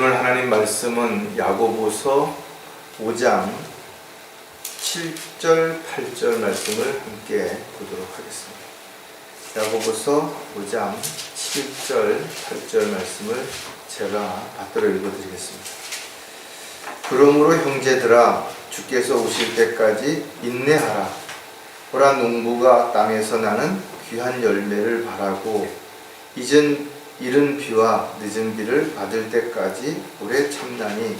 오늘 하나님 말씀은 야고보서 5장 7절, 8절 말씀을 함께 보도록 하겠습니다. 야고보서 5장 7절, 8절 말씀을 제가 받들어 읽어드리겠습니다. 그러므로 형제들아, 주께서 오실 때까지 인내하라. 보라, 농부가 땅에서 나는 귀한 열매를 바라고 이른 비와 늦은 비를 받을 때까지 오래 참다니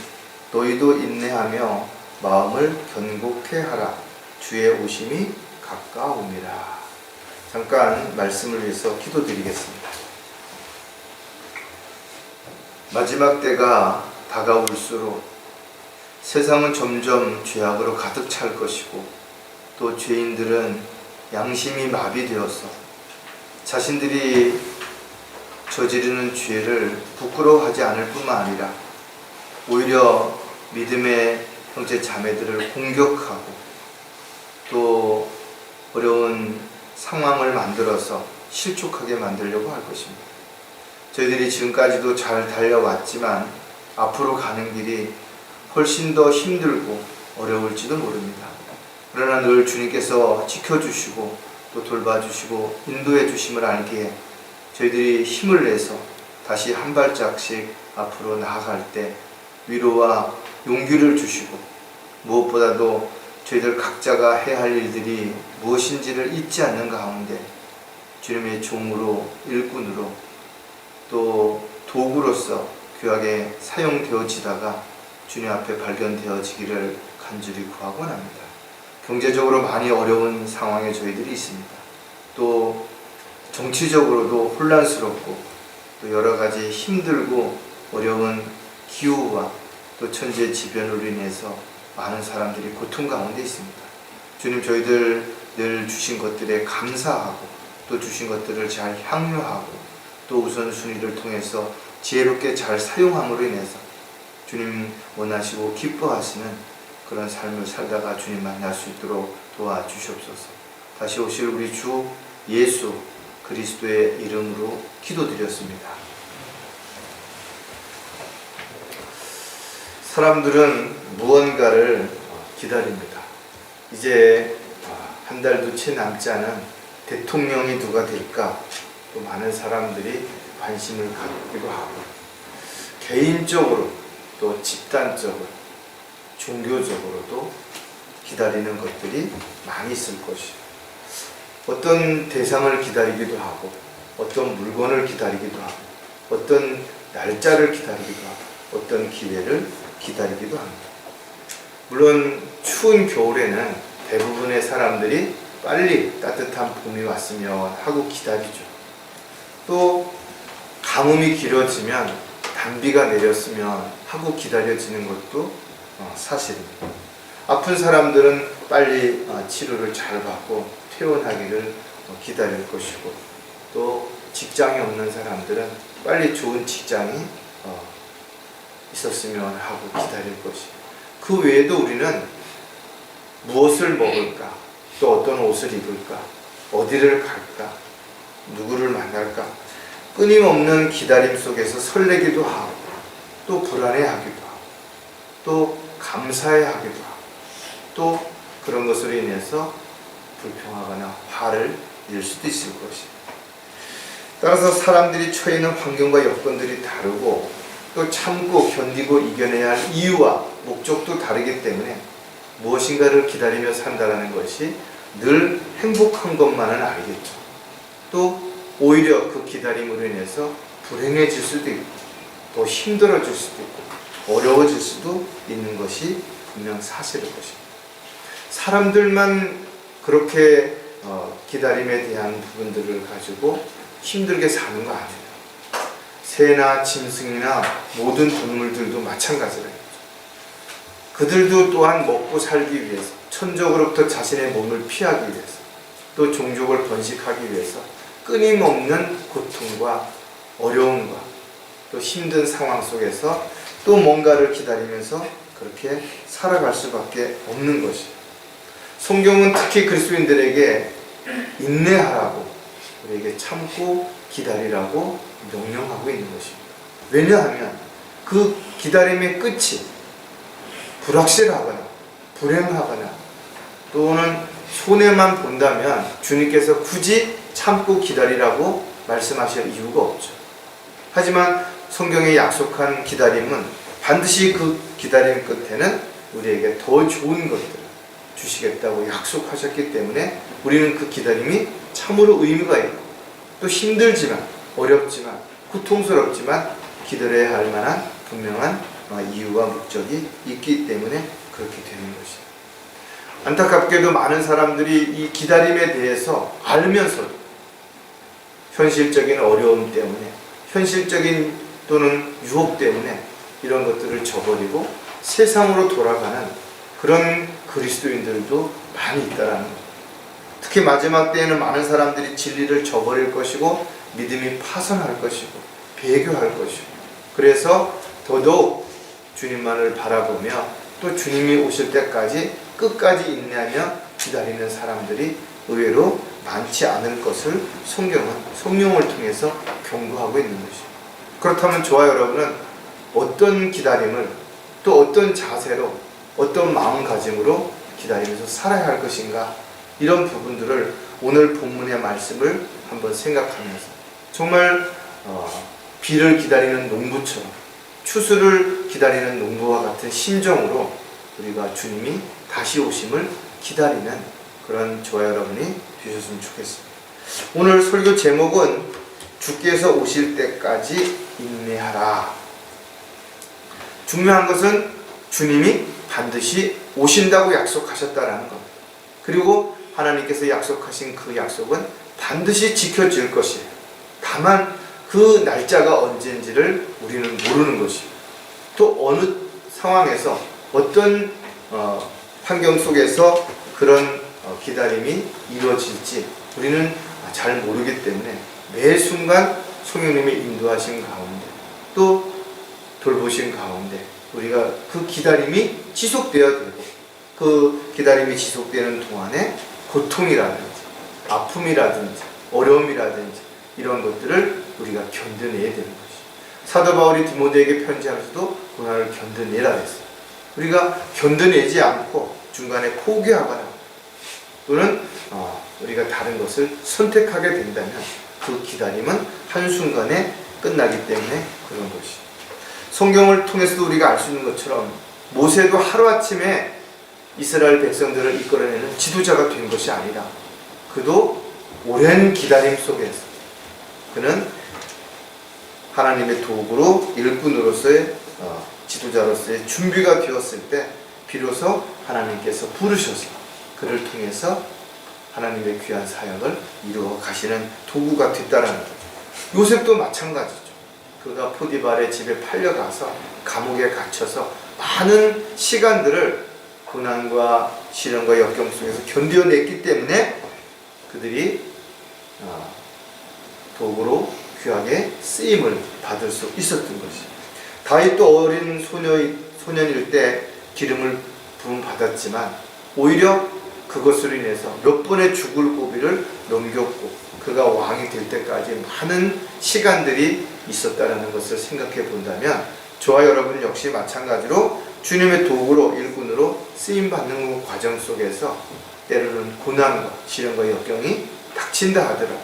너희도 인내하며 마음을 견고케 하라. 주의 오심이 가까움이라. 잠깐 말씀을 위해서 기도드리겠습니다. 마지막 때가 다가올수록 세상은 점점 죄악으로 가득 찰 것이고, 또 죄인들은 양심이 마비되어서 자신들이 저지르는 죄를 부끄러워하지 않을 뿐만 아니라 오히려 믿음의 형제 자매들을 공격하고 또 어려운 상황을 만들어서 실족하게 만들려고 할 것입니다. 저희들이 지금까지도 잘 달려왔지만 앞으로 가는 길이 훨씬 더 힘들고 어려울지도 모릅니다. 그러나 늘 주님께서 지켜주시고 또 돌봐주시고 인도해 주심을 알기에 저희들이 힘을 내서 다시 한 발짝씩 앞으로 나아갈 때 위로와 용기를 주시고, 무엇보다도 저희들 각자가 해야 할 일들이 무엇인지를 잊지 않는 가운데 주님의 종으로, 일꾼으로 또 도구로서 귀하게 사용되어지다가 주님 앞에 발견되어지기를 간절히 구하곤 합니다. 경제적으로 많이 어려운 상황에 저희들이 있습니다. 또 정치적으로도 혼란스럽고 또 여러 가지 힘들고 어려운 기후와 또 천재지변으로 인해서 많은 사람들이 고통 가운데 있습니다. 주님, 저희들 늘 주신 것들에 감사하고 또 주신 것들을 잘 향유하고 또 우선순위를 통해서 지혜롭게 잘 사용함으로 인해서 주님 원하시고 기뻐하시는 그런 삶을 살다가 주님 만날 수 있도록 도와주시옵소서. 다시 오실 우리 주 예수 그리스도의 이름으로 기도드렸습니다. 사람들은 무언가를 기다립니다. 이제 한 달도 채 남지 않은 대통령이 누가 될까? 또 많은 사람들이 관심을 갖기도 하고, 개인적으로 또 집단적으로 종교적으로도 기다리는 것들이 많이 있을 것이에요. 어떤 대상을 기다리기도 하고, 어떤 물건을 기다리기도 하고, 어떤 날짜를 기다리기도 하고, 어떤 기회를 기다리기도 합니다. 물론 추운 겨울에는 대부분의 사람들이 빨리 따뜻한 봄이 왔으면 하고 기다리죠. 또 가뭄이 길어지면 단비가 내렸으면 하고 기다려지는 것도 사실입니다. 아픈 사람들은 빨리 치료를 잘 받고 퇴원하기를 기다릴 것이고, 또 직장이 없는 사람들은 빨리 좋은 직장이 있었으면 하고 기다릴 것이고, 그 외에도 우리는 무엇을 먹을까, 또 어떤 옷을 입을까, 어디를 갈까, 누구를 만날까, 끊임없는 기다림 속에서 설레기도 하고 또 불안해하기도 하고 또 감사해하기도 하고 또 그런 것으로 인해서 불평하거나 화를 낼 수도 있을 것입니다. 따라서 사람들이 처해 있는 환경과 여건들이 다르고 또 참고 견디고 이겨내야 할 이유와 목적도 다르기 때문에 무엇인가를 기다리며 산다는 것이 늘 행복한 것만은 아니겠죠. 또 오히려 그 기다림으로 인해서 불행해질 수도 있고 또 힘들어질 수도 있고 어려워질 수도 있는 것이 분명 사실일 것입니다. 사람들만 그렇게 기다림에 대한 부분들을 가지고 힘들게 사는 거 아니에요. 새나 짐승이나 모든 동물들도 마찬가지라는 거죠. 그들도 또한 먹고 살기 위해서, 천적으로부터 자신의 몸을 피하기 위해서, 또 종족을 번식하기 위해서 끊임없는 고통과 어려움과 또 힘든 상황 속에서 또 뭔가를 기다리면서 그렇게 살아갈 수밖에 없는 것이에요. 성경은 특히 그리스도인들에게 인내하라고, 우리에게 참고 기다리라고 명령하고 있는 것입니다. 왜냐하면 그 기다림의 끝이 불확실하거나 불행하거나 또는 손해만 본다면 주님께서 굳이 참고 기다리라고 말씀하실 이유가 없죠. 하지만 성경에 약속한 기다림은 반드시 그 기다림 끝에는 우리에게 더 좋은 것들을 주시겠다고 약속하셨기 때문에 우리는 그 기다림이 참으로 의미가 있고 또 힘들지만 어렵지만 고통스럽지만 기다려야 할 만한 분명한 이유와 목적이 있기 때문에 그렇게 되는 것이에요. 안타깝게도 많은 사람들이 이 기다림에 대해서 알면서도 현실적인 어려움 때문에 현실적인 또는 유혹 때문에 이런 것들을 저버리고 세상으로 돌아가는 그런 그리스도인들도 많이 있다라는 거예요. 특히 마지막 때에는 많은 사람들이 진리를 저버릴 것이고 믿음이 파손할 것이고 배교할 것이고 그래서 더더욱 주님만을 바라보며 또 주님이 오실 때까지 끝까지 인내하며 기다리는 사람들이 의외로 많지 않을 것을 성경은 성령을 통해서 경고하고 있는 것이죠. 그렇다면 저와 여러분은 어떤 기다림을 또 어떤 자세로 어떤 마음가짐으로 기다리면서 살아야 할 것인가, 이런 부분들을 오늘 본문의 말씀을 한번 생각하면서 정말 비를 기다리는 농부처럼 추수를 기다리는 농부와 같은 심정으로 우리가 주님이 다시 오심을 기다리는 그런 저와 여러분이 되셨으면 좋겠습니다. 오늘 설교 제목은 주께서 오실 때까지 인내하라. 중요한 것은 주님이 반드시 오신다고 약속하셨다라는 것. 그리고 하나님께서 약속하신 그 약속은 반드시 지켜질 것이에요. 다만 그 날짜가 언제인지를 우리는 모르는 것이에요. 또 어느 상황에서 어떤 환경 속에서 그런 기다림이 이루어질지 우리는 잘 모르기 때문에 매 순간 성령님의 인도하신 가운데 또 돌보신 가운데 우리가 그 기다림이 지속되어야 되고 그 기다림이 지속되는 동안에 고통이라든지 아픔이라든지 어려움이라든지 이런 것들을 우리가 견뎌내야 되는 것이죠. 사도 바울이 디모데에게 편지하면서도 고난을 견뎌내라 했어요. 우리가 견뎌내지 않고 중간에 포기하거나 또는 우리가 다른 것을 선택하게 된다면 그 기다림은 한순간에 끝나기 때문에 그런 것이죠. 성경을 통해서도 우리가 알 수 있는 것처럼 모세도 하루아침에 이스라엘 백성들을 이끌어내는 지도자가 된 것이 아니라 그도 오랜 기다림 속에서 그는 하나님의 도구로 일꾼으로서의 지도자로서의 준비가 되었을 때 비로소 하나님께서 부르셔서 그를 통해서 하나님의 귀한 사역을 이루어 가시는 도구가 됐다라는 거죠. 요셉도 마찬가지죠. 그가 포디발의 집에 팔려가서 감옥에 갇혀서 많은 시간들을 고난과 시련과 역경 속에서 견뎌냈기 때문에 그들이 도구로 귀하게 쓰임을 받을 수 있었던 것이죠. 다윗도 어린 소년일 때 기름을 부음받았지만 오히려 그것으로 인해서 몇 번의 죽을 고비를 넘겼고 그가 왕이 될 때까지 많은 시간들이 있었다는 것을 생각해 본다면 저와 여러분 역시 마찬가지로 주님의 도구로 일꾼으로 쓰임받는 과정 속에서 때로는 고난과 시련과 역경이 닥친다 하더라도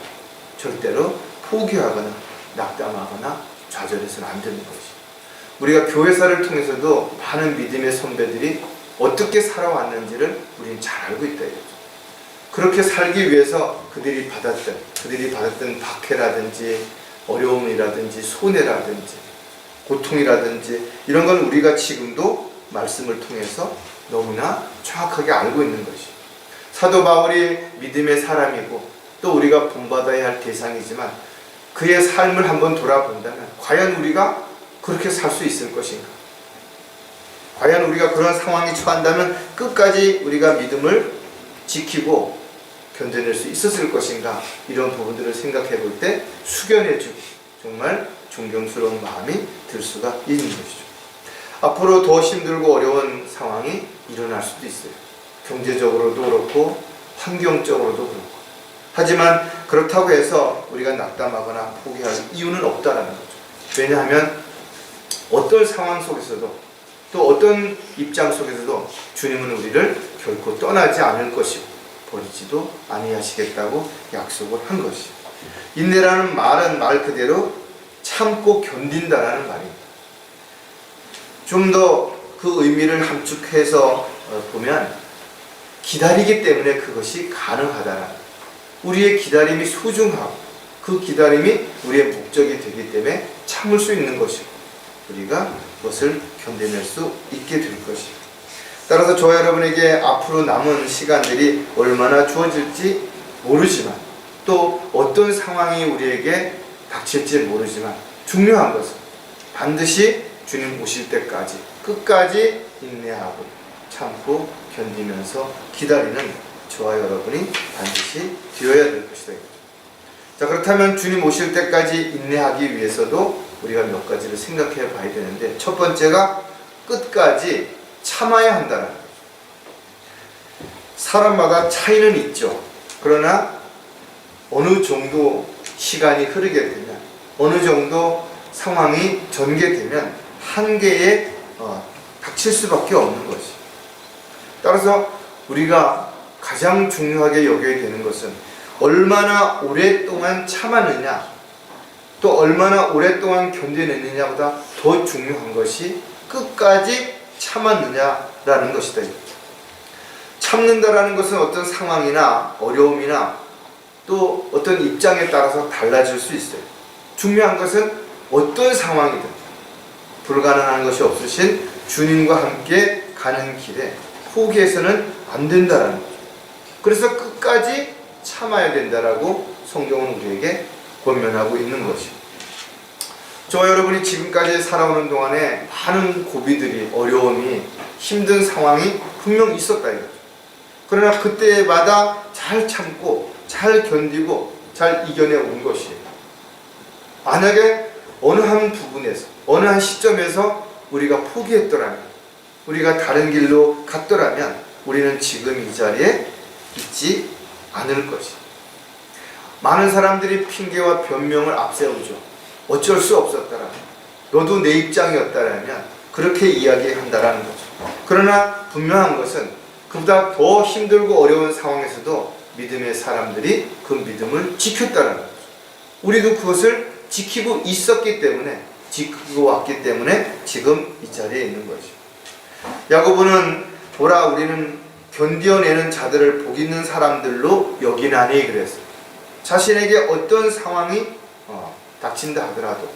절대로 포기하거나 낙담하거나 좌절해서는 안 되는 것이죠. 우리가 교회사를 통해서도 많은 믿음의 선배들이 어떻게 살아왔는지를 우리는 잘 알고 있다 이거죠. 그렇게 살기 위해서 그들이 받았던 박해라든지 어려움이라든지 손해라든지 고통이라든지 이런 건 우리가 지금도 말씀을 통해서 너무나 정확하게 알고 있는 것이죠. 사도 바울이 믿음의 사람이고 또 우리가 본받아야 할 대상이지만 그의 삶을 한번 돌아본다면 과연 우리가 그렇게 살 수 있을 것인가? 과연 우리가 그런 상황에 처한다면 끝까지 우리가 믿음을 지키고 견뎌낼 수 있었을 것인가? 이런 부분들을 생각해 볼 때 숙연해지고 정말 존경스러운 마음이 들 수가 있는 것이죠. 앞으로 더 힘들고 어려운 상황이 일어날 수도 있어요. 경제적으로도 그렇고 환경적으로도 그렇고. 하지만 그렇다고 해서 우리가 낙담하거나 포기할 이유는 없다라는 거죠. 왜냐하면 어떤 상황 속에서도 또 어떤 입장 속에서도 주님은 우리를 결코 떠나지 않을 것이고 버리지도 아니하시겠다고 약속을 한 것이죠. 인내라는 말은 말 그대로 참고 견딘다라는 말입니다. 좀 더 그 의미를 함축해서 보면 기다리기 때문에 그것이 가능하다라는, 우리의 기다림이 소중하고 그 기다림이 우리의 목적이 되기 때문에 참을 수 있는 것이고 우리가 그것을 견뎌낼 수 있게 될 것이고, 따라서 저와 여러분에게 앞으로 남은 시간들이 얼마나 주어질지 모르지만 또 어떤 상황이 우리에게 닥칠지 모르지만 중요한 것은 반드시 주님 오실 때까지 끝까지 인내하고 참고 견디면서 기다리는 저와 여러분이 반드시 되어야 될 것이다. 자, 그렇다면 주님 오실 때까지 인내하기 위해서도 우리가 몇 가지를 생각해 봐야 되는데, 첫 번째가 끝까지 참아야 한다는 거죠. 사람마다 차이는 있죠. 그러나 어느 정도 시간이 흐르게 되면, 어느 정도 상황이 전개되면 한계에 닥칠 수밖에 없는 것이. 따라서 우리가 가장 중요하게 여겨야 되는 것은 얼마나 오랫동안 참았느냐, 또 얼마나 오랫동안 견뎌냈느냐보다 더 중요한 것이 끝까지 참았느냐라는 것이다. 참는다라는 것은 어떤 상황이나 어려움이나 또 어떤 입장에 따라서 달라질 수 있어요. 중요한 것은 어떤 상황이든 불가능한 것이 없으신 주님과 함께 가는 길에 포기해서는 안 된다라는 거죠. 그래서 끝까지 참아야 된다라고 성경은 우리에게 권면하고 있는 것이죠. 저와 여러분이 지금까지 살아오는 동안에 많은 고비들이, 어려움이, 힘든 상황이 분명 있었다 이거죠. 그러나 그때마다 잘 참고 잘 견디고 잘 이겨내 온 것이에요. 만약에 어느 한 부분에서, 어느 한 시점에서 우리가 포기했더라면, 우리가 다른 길로 갔더라면 우리는 지금 이 자리에 있지 않을 것이에요. 많은 사람들이 핑계와 변명을 앞세우죠. 어쩔 수 없었다라면, 너도 내 입장이었다라면 그렇게 이야기한다라는 거죠. 그러나 분명한 것은 그보다 더 힘들고 어려운 상황에서도 믿음의 사람들이 그 믿음을 지켰다라는 거죠. 우리도 그것을 지키고 있었기 때문에, 지키고 왔기 때문에 지금 이 자리에 있는 것이죠. 야고보는 보라, 우리는 견뎌내는 자들을 복 있는 사람들로 여기나니 그랬어요. 자신에게 어떤 상황이 닥친다 하더라도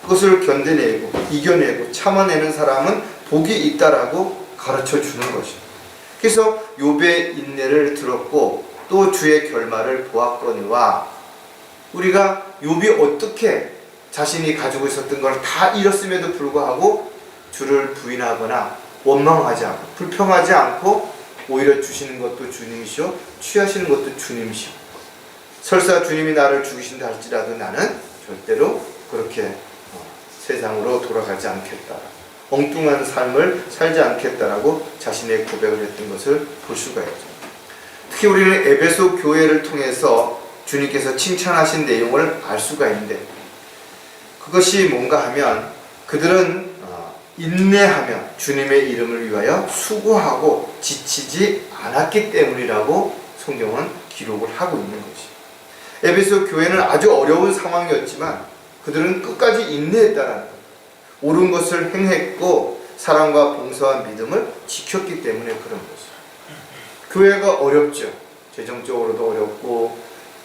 그것을 견뎌내고 이겨내고 참아내는 사람은 복이 있다라고 가르쳐 주는 것이죠. 그래서 욥의 인내를 들었고 또 주의 결말을 보았거니와, 우리가 욥이 어떻게 자신이 가지고 있었던 걸 다 잃었음에도 불구하고 주를 부인하거나 원망하지 않고 불평하지 않고 오히려 주시는 것도 주님이시오, 취하시는 것도 주님이시오. 설사 주님이 나를 죽이신다 할지라도 나는 절대로 그렇게 세상으로 돌아가지 않겠다, 엉뚱한 삶을 살지 않겠다라고 자신의 고백을 했던 것을 볼 수가 있죠. 특히 우리는 에베소 교회를 통해서 주님께서 칭찬하신 내용을 알 수가 있는데, 그것이 뭔가 하면 그들은 인내하며 주님의 이름을 위하여 수고하고 지치지 않았기 때문이라고 성경은 기록을 하고 있는 것이. 에베소 교회는 아주 어려운 상황이었지만 그들은 끝까지 인내했다라는 것, 옳은 것을 행했고 사랑과 봉사와 믿음을 지켰기 때문에 그런 것이죠. 교회가 어렵죠. 재정적으로도 어렵고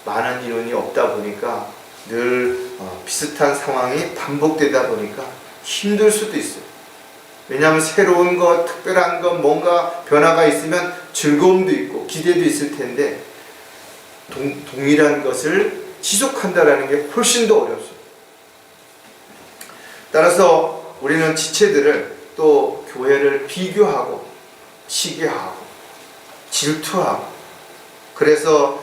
많은 인원이 없다 보니까 늘 비슷한 상황이 반복되다 보니까 힘들 수도 있어요. 왜냐하면 새로운 것, 특별한 것, 뭔가 변화가 있으면 즐거움도 있고 기대도 있을 텐데 동일한 것을 지속한다는 게 훨씬 더 어렵습니다. 따라서 우리는 지체들을, 또 교회를 비교하고 시기하고 질투하고 그래서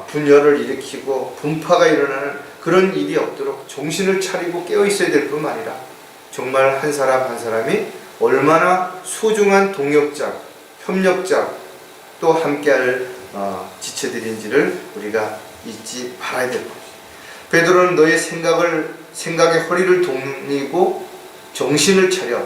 분열을 일으키고 분파가 일어나는 그런 일이 없도록 정신을 차리고 깨어 있어야 될 뿐만 아니라 정말 한 사람 한 사람이 얼마나 소중한 동역자, 협력자, 또 함께할 지체들인지를 우리가 잊지 말아야 될 것이죠. 베드로는 너의 생각에 허리를 동이고 정신을 차려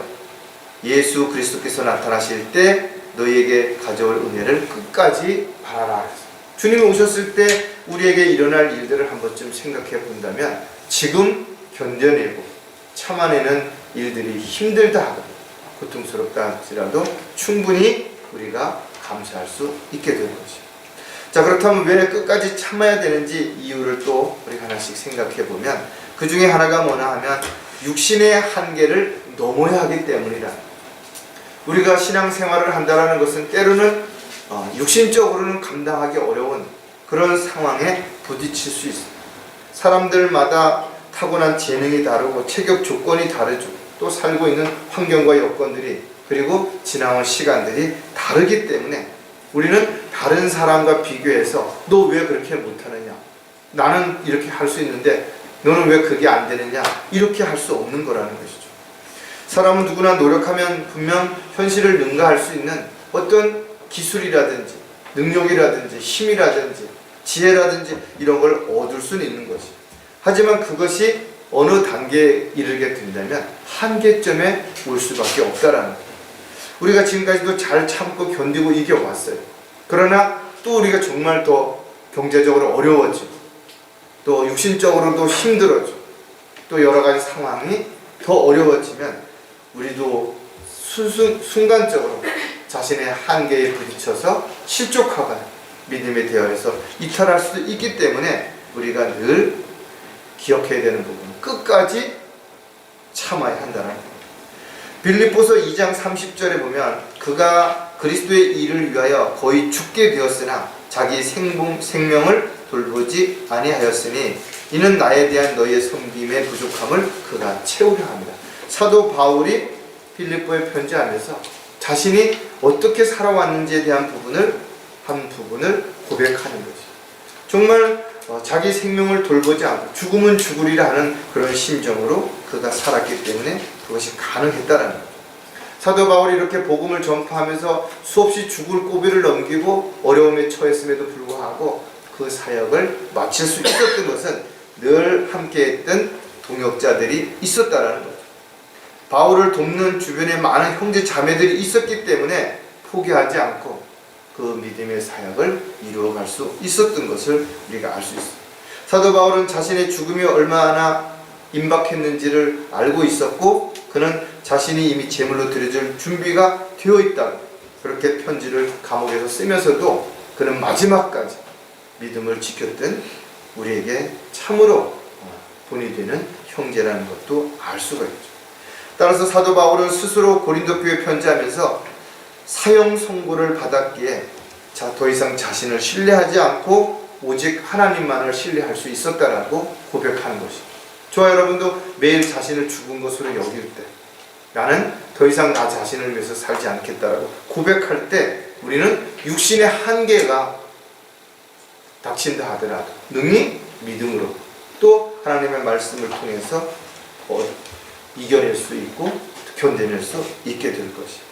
예수 그리스도께서 나타나실 때 너희에게 가져올 은혜를 끝까지 바라라. 주님이 오셨을 때 우리에게 일어날 일들을 한 번쯤 생각해 본다면 지금 견뎌내고 참아내는 일들이 힘들다 하더라도 고통스럽다 할지라도 충분히 우리가 감사할 수 있게 되는 것이죠. 자, 그렇다면 왜 끝까지 참아야 되는지 이유를 또 우리가 하나씩 생각해 보면 그 중에 하나가 뭐냐 하면 육신의 한계를 넘어야 하기 때문이다. 우리가 신앙생활을 한다는 것은 때로는 육신적으로는 감당하기 어려운 그런 상황에 부딪힐 수 있습니다. 사람들마다 타고난 재능이 다르고 체격 조건이 다르죠. 또 살고 있는 환경과 여건들이 그리고 지나온 시간들이 다르기 때문에 우리는 다른 사람과 비교해서 너 왜 그렇게 못하느냐, 나는 이렇게 할 수 있는데 너는 왜 그게 안 되느냐, 이렇게 할 수 없는 거라는 것이죠. 사람은 누구나 노력하면 분명 현실을 능가할 수 있는 어떤 기술이라든지 능력이라든지 힘이라든지 지혜라든지 이런 걸 얻을 수는 있는 것이. 하지만 그것이 어느 단계에 이르게 된다면 한계점에 올 수밖에 없다라는 거예요. 우리가 지금까지도 잘 참고 견디고 이겨왔어요. 그러나 또 우리가 정말 더 경제적으로 어려워지고 또 육신적으로도 힘들어지고 또 여러 가지 상황이 더 어려워지면 우리도 순간적으로 자신의 한계에 부딪혀서 실족하거나 믿음의 대열에서 이탈할 수도 있기 때문에 우리가 늘 기억해야 되는 부분은 끝까지 참아야 한다는 겁니다. 빌립보서 2장 30절에 보면 그가 그리스도의 일을 위하여 거의 죽게 되었으나 자기 생명을 돌보지 아니하였으니 이는 나에 대한 너희의 섬김의 부족함을 그가 채우려 합니다. 사도 바울이 빌립보에 편지하면서 자신이 어떻게 살아왔는지에 대한 한 부분을 고백하는 거죠. 정말 자기 생명을 돌보지 않고 죽으면 죽으리라 하는 그런 심정으로 그가 살았기 때문에 그것이 가능했다라는 거죠. 사도 바울이 이렇게 복음을 전파하면서 수없이 죽을 고비를 넘기고 어려움에 처했음에도 불구하고 그 사역을 마칠 수 있었던 것은 늘 함께했던 동역자들이 있었다라는 거죠. 바울을 돕는 주변에 많은 형제 자매들이 있었기 때문에 포기하지 않고 그 믿음의 사역을 이루어갈 수 있었던 것을 우리가 알 수 있습니다. 사도 바울은 자신의 죽음이 얼마나 임박했는지를 알고 있었고 그는 자신이 이미 제물로 드려질 준비가 되어 있다고 그렇게 편지를 감옥에서 쓰면서도 그는 마지막까지 믿음을 지켰던 우리에게 참으로 본이 되는 형제라는 것도 알 수가 있죠. 따라서 사도 바울은 스스로 고린도 교회에 편지하면서 사형 선고를 받았기에 더 이상 자신을 신뢰하지 않고 오직 하나님만을 신뢰할 수 있었다라고 고백하는 것입니다. 저와 여러분도 매일 자신을 죽은 것으로 여길 때 나는 더 이상 나 자신을 위해서 살지 않겠다라고 고백할 때 우리는 육신의 한계가 닥친다 하더라도 능히 믿음으로 또 하나님의 말씀을 통해서 이겨낼 수 있고 견뎌낼 수 있게 될 것이에요.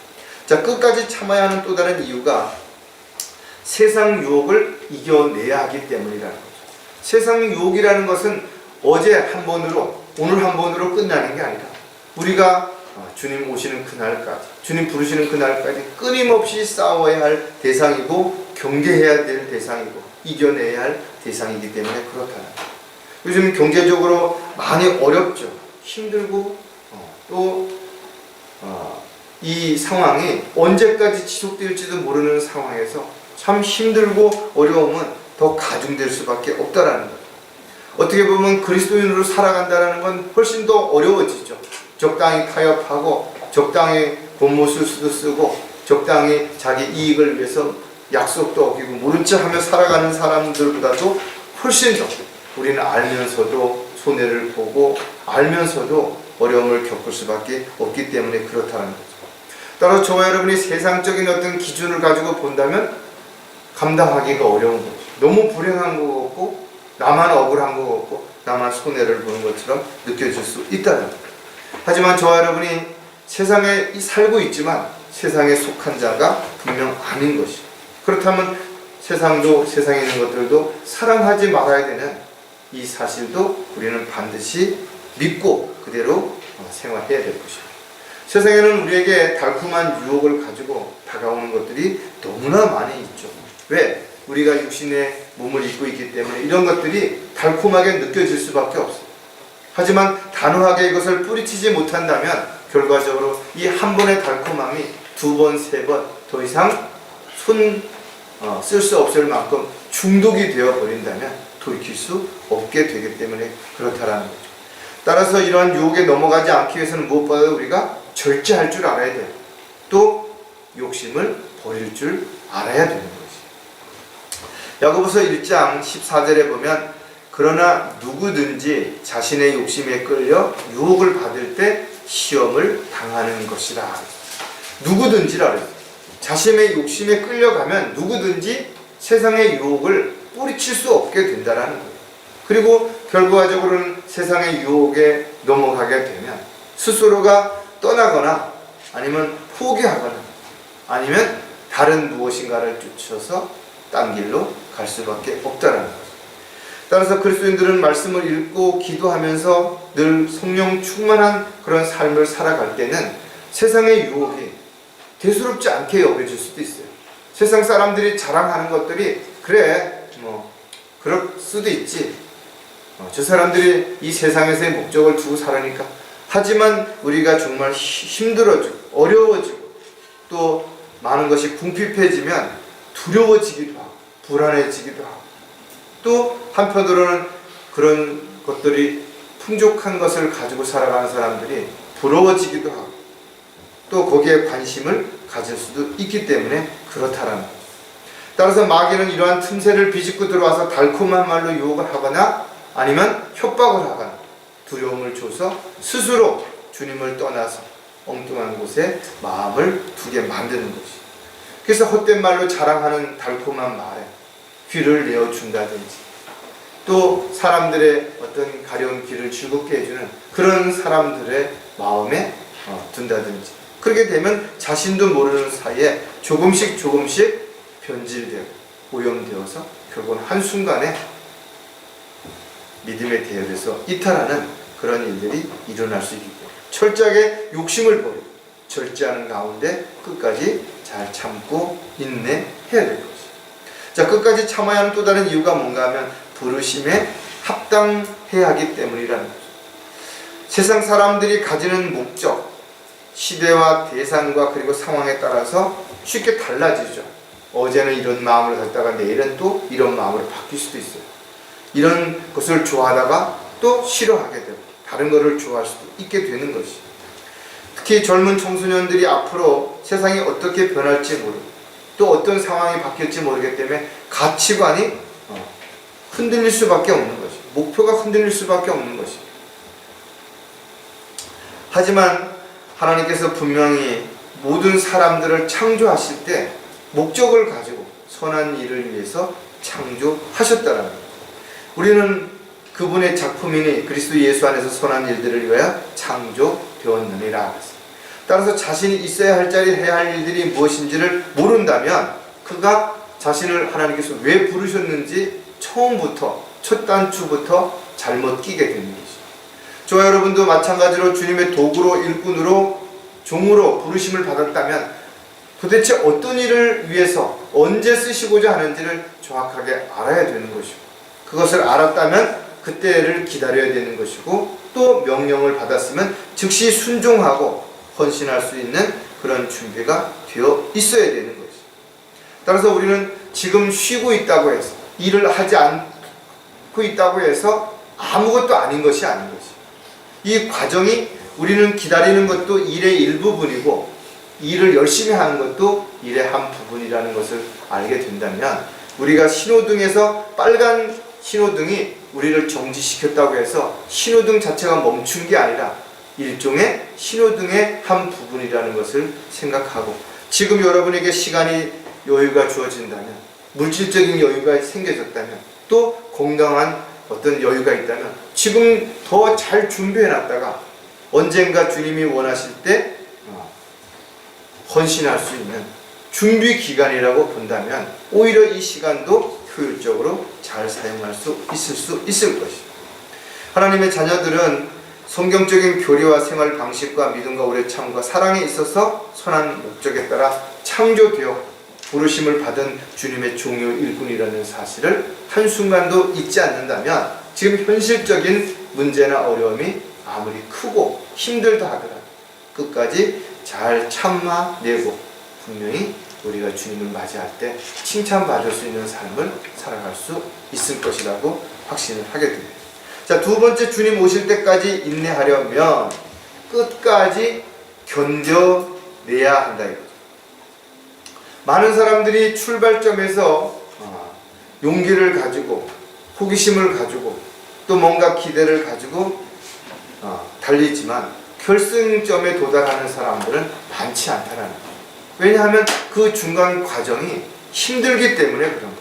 자, 끝까지 참아야 하는 또 다른 이유가 세상 유혹을 이겨내야 하기 때문이라는 거죠. 세상 유혹이라는 것은 어제 한 번으로 오늘 한 번으로 끝나는 게 아니라 우리가 주님 오시는 그날까지 주님 부르시는 그날까지 끊임없이 싸워야 할 대상이고 경계해야 될 대상이고 이겨내야 할 대상이기 때문에 그렇다는 거예요. 요즘 경제적으로 많이 어렵죠. 힘들고 또 이 상황이 언제까지 지속될지도 모르는 상황에서 참 힘들고 어려움은 더 가중될 수밖에 없다라는 거예요. 어떻게 보면 그리스도인으로 살아간다는 건 훨씬 더 어려워지죠. 적당히 타협하고 적당히 곤모술수도 쓰고 적당히 자기 이익을 위해서 약속도 어기고 모른 척 하며 살아가는 사람들보다도 훨씬 더 우리는 알면서도 손해를 보고 알면서도 어려움을 겪을 수밖에 없기 때문에 그렇다는 거죠. 따라서 저와 여러분이 세상적인 어떤 기준을 가지고 본다면 감당하기가 어려운 거죠. 너무 불행한 것 같고 나만 억울한 것 같고 나만 손해를 보는 것처럼 느껴질 수 있다는 거예요. 하지만 저와 여러분이 세상에 살고 있지만 세상에 속한 자가 분명 아닌 것이죠. 그렇다면 세상도 세상에 있는 것들도 사랑하지 말아야 되는 이 사실도 우리는 반드시 믿고 그대로 생활해야 될 것입니다. 세상에는 우리에게 달콤한 유혹을 가지고 다가오는 것들이 너무나 많이 있죠. 왜? 우리가 육신의 몸을 입고 있기 때문에 이런 것들이 달콤하게 느껴질 수밖에 없어요. 하지만 단호하게 이것을 뿌리치지 못한다면 결과적으로 이 한 번의 달콤함이 두 번, 세 번 더 이상 쓸 수 없을 만큼 중독이 되어 버린다면 돌이킬 수 없게 되기 때문에 그렇다라는 거죠. 따라서 이러한 유혹에 넘어가지 않기 위해서는 무엇보다 우리가 절제할 줄 알아야 돼요. 또 욕심을 버릴 줄 알아야 되는 거지. 야고보서 1장 14절에 보면 그러나 누구든지 자신의 욕심에 끌려 유혹을 받을 때 시험을 당하는 것이라. 누구든지라 그래요. 자신의 욕심에 끌려가면 누구든지 세상의 유혹을 뿌리칠 수 없게 된다라는 거예요. 그리고 결과적으로는 세상의 유혹에 넘어가게 되면 스스로가 떠나거나 아니면 포기하거나 아니면 다른 무엇인가를 쫓아서 딴 길로 갈 수밖에 없다라는 거죠. 따라서 그리스도인들은 말씀을 읽고 기도하면서 늘 성령 충만한 그런 삶을 살아갈 때는 세상의 유혹이 대수롭지 않게 여겨질 수도 있어요. 세상 사람들이 자랑하는 것들이 그래 그럴 수도 있지. 저 사람들이 이 세상에서의 목적을 두고 살으니까. 하지만 우리가 정말 힘들어지고 어려워지고 또 많은 것이 궁핍해지면 두려워지기도 하고 불안해지기도 하고 또 한편으로는 그런 것들이 풍족한 것을 가지고 살아가는 사람들이 부러워지기도 하고 또 거기에 관심을 가질 수도 있기 때문에 그렇다라는 거죠. 따라서 마귀는 이러한 틈새를 비집고 들어와서 달콤한 말로 유혹을 하거나 아니면 협박을 하거나 두려움을 줘서 스스로 주님을 떠나서 엉뚱한 곳에 마음을 두게 만드는 것이. 그래서 헛된 말로 자랑하는 달콤한 말에 귀를 내어준다든지 또 사람들의 어떤 가려운 길을 즐겁게 해주는 그런 사람들의 마음에 둔다든지 그렇게 되면 자신도 모르는 사이에 조금씩 변질되고 오염되어서 결국은 한순간에 믿음의 대열에서 이탈하는 그런 일들이 일어날 수 있기 때문에 철저하게 욕심을 버리고 절제하는 가운데 끝까지 잘 참고 인내해야 될 것이죠. 자, 끝까지 참아야 하는 또 다른 이유가 뭔가 하면 부르심에 합당해야 하기 때문이라는 거죠. 세상 사람들이 가지는 목적, 시대와 대상과 그리고 상황에 따라서 쉽게 달라지죠. 어제는 이런 마음을 갖다가 내일은 또 이런 마음으로 바뀔 수도 있어요. 이런 것을 좋아하다가 또 싫어하게 되고 다른 것을 좋아할 수도 있게 되는 것이. 특히 젊은 청소년들이 앞으로 세상이 어떻게 변할지 모르고 또 어떤 상황이 바뀔지 모르기 때문에 가치관이 흔들릴 수밖에 없는 것이. 목표가 흔들릴 수밖에 없는 것이. 하지만 하나님께서 분명히 모든 사람들을 창조하실 때 목적을 가지고 선한 일을 위해서 창조하셨다는 거예요. 우리는 그분의 작품이니 그리스도 예수 안에서 선한 일들을 위하여 창조되었느니라. 따라서 자신이 있어야 할 자리 해야 할 일들이 무엇인지를 모른다면 그가 자신을 하나님께서 왜 부르셨는지 처음부터 첫 단추부터 잘못 끼게 되는 것이죠. 저와 여러분도 마찬가지로 주님의 도구로 일꾼으로 종으로 부르심을 받았다면 도대체 어떤 일을 위해서 언제 쓰시고자 하는지를 정확하게 알아야 되는 것이고 그것을 알았다면 그때를 기다려야 되는 것이고 또 명령을 받았으면 즉시 순종하고 헌신할 수 있는 그런 준비가 되어 있어야 되는 것이죠. 따라서 우리는 지금 쉬고 있다고 해서 일을 하지 않고 있다고 해서 아무것도 아닌 것이 아닌 것이죠. 이 과정이 우리는 기다리는 것도 일의 일부분이고 일을 열심히 하는 것도 일의 한 부분이라는 것을 알게 된다면 우리가 신호등에서 빨간 신호등이 우리를 정지시켰다고 해서 신호등 자체가 멈춘 게 아니라 일종의 신호등의 한 부분이라는 것을 생각하고 지금 여러분에게 시간이 여유가 주어진다면 물질적인 여유가 생겨졌다면 또 건강한 어떤 여유가 있다면 지금 더 잘 준비해 놨다가 언젠가 주님이 원하실 때 헌신할 수 있는 준비 기간이라고 본다면 오히려 이 시간도 효율적으로 잘 사용할 수 있을 것이죠. 하나님의 자녀들은 성경적인 교리와 생활 방식과 믿음과 오래 참과 사랑에 있어서 선한 목적에 따라 창조되어 부르심을 받은 주님의 종료 일꾼이라는 사실을 한순간도 잊지 않는다면 지금 현실적인 문제나 어려움이 아무리 크고 힘들다 하더라도 끝까지 잘 참아내고 분명히 우리가 주님을 맞이할 때 칭찬받을 수 있는 삶을 살아갈 수 있을 것이라고 확신을 하게 됩니다. 자, 두 번째, 주님 오실 때까지 인내하려면 끝까지 견뎌내야 한다 이거죠. 많은 사람들이 출발점에서 용기를 가지고 호기심을 가지고 또 뭔가 기대를 가지고 달리지만 결승점에 도달하는 사람들은 많지 않다는 거예요. 왜냐하면 그 중간 과정이 힘들기 때문에 그런 거예요.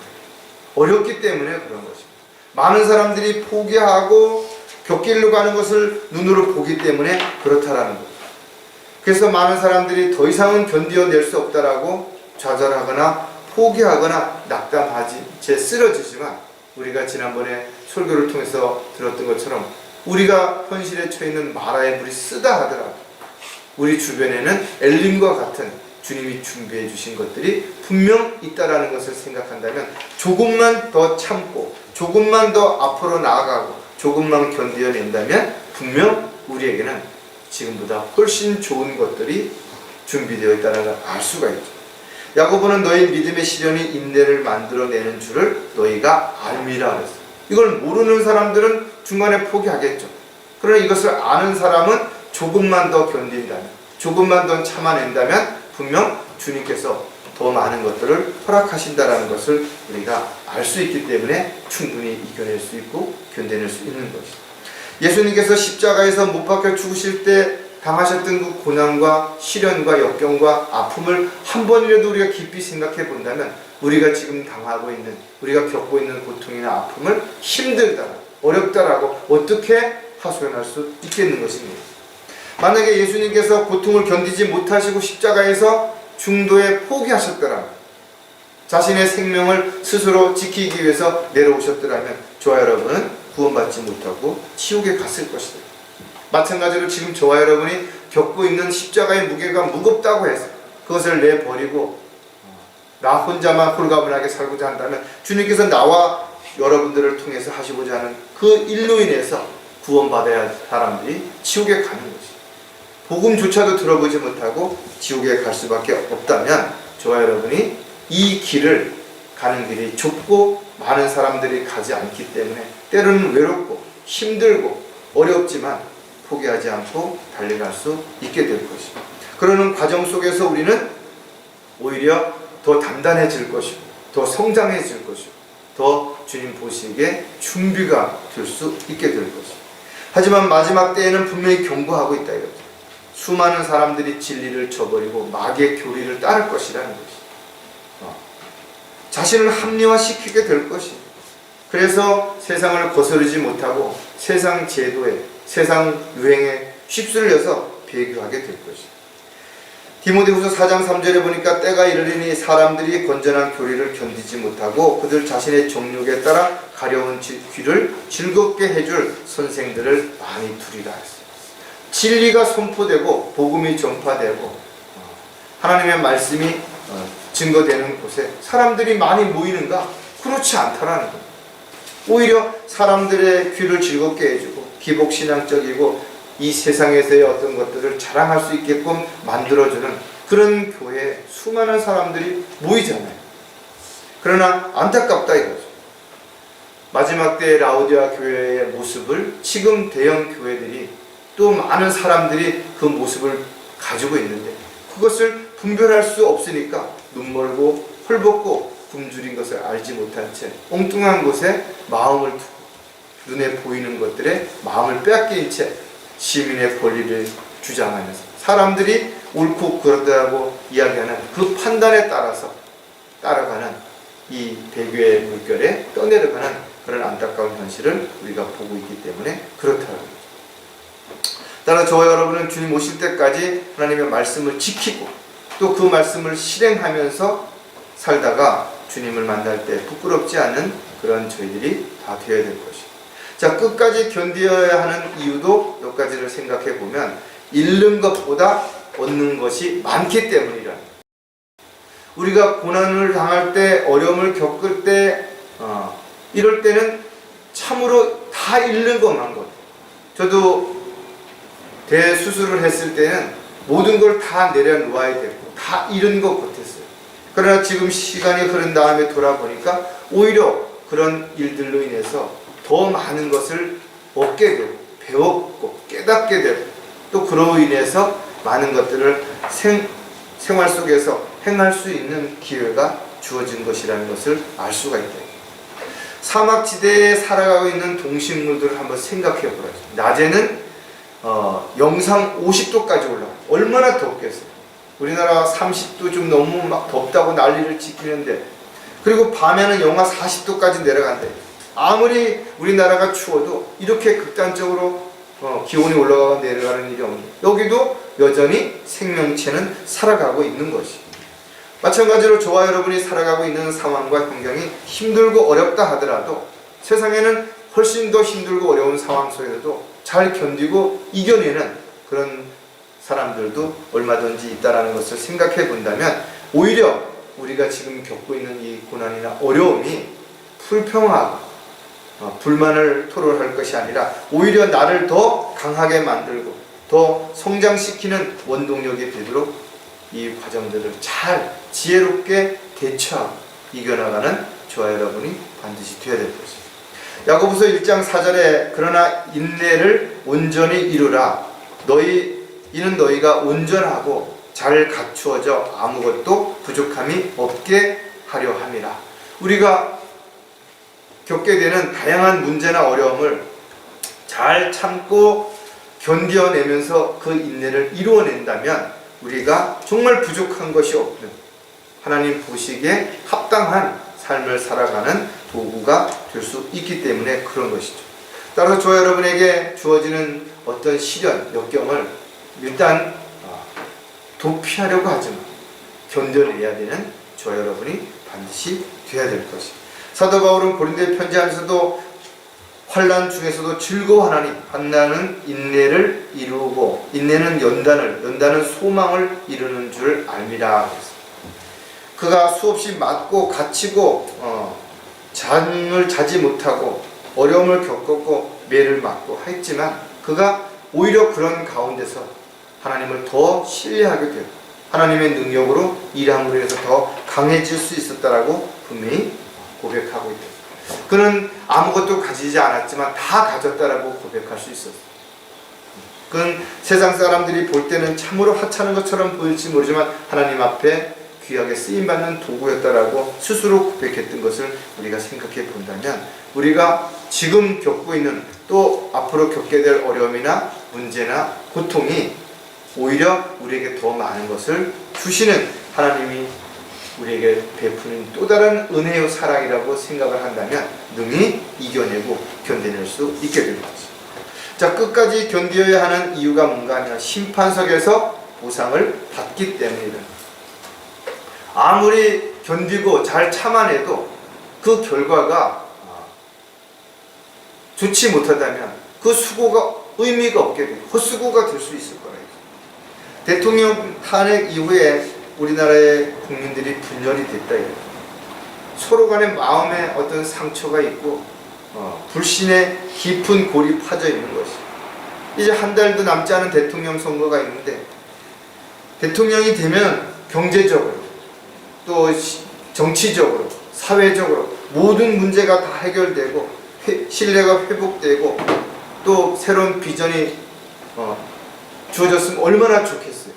어렵기 때문에 그런 것입니다. 많은 사람들이 포기하고 곁길로 가는 것을 눈으로 보기 때문에 그렇다라는 거예요. 그래서 많은 사람들이 더 이상은 견뎌낼 수 없다라고 좌절하거나 포기하거나 낙담하지 채 쓰러지지만 우리가 지난번에 설교를 통해서 들었던 것처럼 우리가 현실에 처해 있는 마라의 물이 쓰다 하더라도 우리 주변에는 엘림과 같은 주님이 준비해 주신 것들이 분명 있다라는 것을 생각한다면 조금만 더 참고 조금만 더 앞으로 나아가고 조금만 견뎌낸다면 분명 우리에게는 지금보다 훨씬 좋은 것들이 준비되어 있다는 걸 알 수가 있죠. 야고보는 너희 믿음의 시련이 인내를 만들어내는 줄을 너희가 알미라 그랬어요. 이걸 모르는 사람들은 중간에 포기하겠죠. 그러나 이것을 아는 사람은 조금만 더 견딘다면, 조금만 더 참아낸다면 분명 주님께서 더 많은 것들을 허락하신다는 것을 우리가 알 수 있기 때문에 충분히 이겨낼 수 있고 견뎌낼 수 있는 것이죠. 예수님께서 십자가에서 못 박혀 죽으실 때 당하셨던 그 고난과 시련과 역경과 아픔을 한 번이라도 우리가 깊이 생각해 본다면 우리가 지금 당하고 있는, 우리가 겪고 있는 고통이나 아픔을 힘들다, 어렵다라고 어떻게 하소연할 수 있겠는 것입니다. 만약에 예수님께서 고통을 견디지 못하시고 십자가에서 중도에 포기하셨더라면, 자신의 생명을 스스로 지키기 위해서 내려오셨더라면 저와 여러분은 구원받지 못하고 지옥에 갔을 것이다. 마찬가지로 지금 저와 여러분이 겪고 있는 십자가의 무게가 무겁다고 해서 그것을 내버리고 나 혼자만 홀가분하게 살고자 한다면 주님께서 나와 여러분들을 통해서 하시고자 하는 그 일로 인해서 구원받아야 할 사람들이 지옥에 가는 것이죠. 복음조차도 들어보지 못하고 지옥에 갈 수밖에 없다면 저와 여러분이 이 길을 가는 길이 좁고 많은 사람들이 가지 않기 때문에 때로는 외롭고 힘들고 어렵지만 포기하지 않고 달려갈 수 있게 될 것이고, 그러는 과정 속에서 우리는 오히려 더 단단해질 것이고 더 성장해질 것이고 더 주님 보시기에 준비가 될 수 있게 될 것이고, 하지만 마지막 때에는 분명히 경고하고 있다 이거죠. 수많은 사람들이 진리를 저버리고 마귀의 교리를 따를 것이라는 것이 자신을 합리화시키게 될 것이, 그래서 세상을 거스르지 못하고 세상 제도에 세상 유행에 휩쓸려서 배교하게 될 것이. 디모데후서 4장 3절에 보니까 때가 이르리니 사람들이 건전한 교리를 견디지 못하고 그들 자신의 정욕에 따라 가려운 귀를 즐겁게 해줄 선생들을 많이 두리라 했어요. 진리가 선포되고 복음이 전파되고 하나님의 말씀이 증거되는 곳에 사람들이 많이 모이는가? 그렇지 않다라는 거예요. 오히려 사람들의 귀를 즐겁게 해주고 기복신앙적이고 이 세상에서의 어떤 것들을 자랑할 수 있게끔 만들어주는 그런 교회에 수많은 사람들이 모이잖아요. 그러나 안타깝다 이거죠. 마지막 때의 라오디아 교회의 모습을 지금 대형 교회들이 또 많은 사람들이 그 모습을 가지고 있는데 그것을 분별할 수 없으니까 눈멀고 헐벗고 굶주린 것을 알지 못한 채 엉뚱한 곳에 마음을 두고 눈에 보이는 것들에 마음을 빼앗긴 채 시민의 권리를 주장하면서 사람들이 옳고 그르다고 이야기하는 그 판단에 따라서 따라가는 이 배교의 물결에 떠내려가는 그런 안타까운 현실을 우리가 보고 있기 때문에 그렇다는 거죠. 따라 저와 여러분은 주님 오실 때까지 하나님의 말씀을 지키고 또 그 말씀을 실행하면서 살다가 주님을 만날 때 부끄럽지 않은 그런 저희들이 다 되어야 될 것이죠. 자, 끝까지 견디어야 하는 이유도 몇 가지를 생각해 보면 잃는 것보다 얻는 것이 많기 때문이라. 우리가 고난을 당할 때, 어려움을 겪을 때, 이럴 때는 참으로 다 잃는 것만 것. 저도 대수술을 했을 때는 모든 걸 다 내려놓아야 되고 다 잃은 것 같았어요. 그러나 지금 시간이 흐른 다음에 돌아보니까 오히려 그런 일들로 인해서 더 많은 것을 얻게 되고 배웠고 깨닫게 되고 또 그로 인해서 많은 것들을 생활 속에서 행할 수 있는 기회가 주어진 것이라는 것을 알 수가 있다. 사막지대에 살아가고 있는 동식물들을 한번 생각해 보라죠. 낮에는 영상 50도까지 올라가요. 얼마나 덥겠어요. 우리나라 30도 좀 너무 막 덥다고 난리를 치키는데, 그리고 밤에는 영하 40도까지 내려간대. 아무리 우리나라가 추워도 이렇게 극단적으로 기온이 올라가고 내려가는 일이 없는, 여기도 여전히 생명체는 살아가고 있는 것이. 마찬가지로 저와 여러분이 살아가고 있는 상황과 환경이 힘들고 어렵다 하더라도 세상에는 훨씬 더 힘들고 어려운 상황 속에서도 잘 견디고 이겨내는 그런 사람들도 얼마든지 있다는 것을 생각해 본다면, 오히려 우리가 지금 겪고 있는 이 고난이나 어려움이 불평하고 불만을 토로할 것이 아니라 오히려 나를 더 강하게 만들고 더 성장시키는 원동력이 되도록 이 과정들을 잘 지혜롭게 대처하고 이겨나가는 저와 여러분이 반드시 되어야 될 것입니다. 야고보서 1장 4절에 그러나 인내를 온전히 이루라. 이는 너희가 온전하고 잘 갖추어져 아무것도 부족함이 없게 하려 함이라. 우리가 겪게 되는 다양한 문제나 어려움을 잘 참고 견뎌내면서 그 인내를 이루어낸다면 우리가 정말 부족한 것이 없는, 하나님 보시기에 합당한 삶을 살아가는 도구가 될 수 있기 때문에 그런 것이죠. 따라서 저와 여러분에게 주어지는 어떤 시련, 역경을 일단 도피하려고 하지만 견뎌내야 되는 저와 여러분이 반드시 되어야 될 것입니다. 사도 바울은 고린도에 편지하면서도 환난 중에서도 즐거워하나니 환난은 인내를 이루고 인내는 연단은 소망을 이루는 줄 알미라. 그가 수없이 맞고 갇히고 잠을 자지 못하고 어려움을 겪었고 매를 맞고 했지만 그가 오히려 그런 가운데서 하나님을 더 신뢰하게 되고 하나님의 능력으로 일함으로 해서 더 강해질 수 있었다라고 분명히 고백하고 있다. 그는 아무것도 가지지 않았지만 다 가졌다라고 고백할 수 있었어요. 그는 세상 사람들이 볼 때는 참으로 하찮은 것처럼 보일지 모르지만 하나님 앞에 귀하게 쓰임받는 도구였다라고 스스로 고백했던 것을 우리가 생각해 본다면, 우리가 지금 겪고 있는 또 앞으로 겪게 될 어려움이나 문제나 고통이 오히려 우리에게 더 많은 것을 주시는 하나님이 우리에게 베푸는 또 다른 은혜의 사랑이라고 생각을 한다면 능히 이겨내고 견뎌낼 수 있게 될 거죠. 자, 끝까지 견뎌야 하는 이유가 뭔가 하면 심판석에서 보상을 받기 때문이다. 아무리 견디고 잘 참아내도 그 결과가 좋지 못하다면 그 수고가 의미가 없게 되고 헛수고가 될 수 있을 거예요. 대통령 탄핵 이후에 우리나라의 국민들이 분열이 됐다. 서로 간에 마음에 어떤 상처가 있고 불신의 깊은 골이 파져 있는 것이. 이제 한 달도 남지 않은 대통령 선거가 있는데 대통령이 되면 경제적으로 또 정치적으로 사회적으로 모든 문제가 다 해결되고 신뢰가 회복되고 또 새로운 비전이 주어졌으면 얼마나 좋겠어요.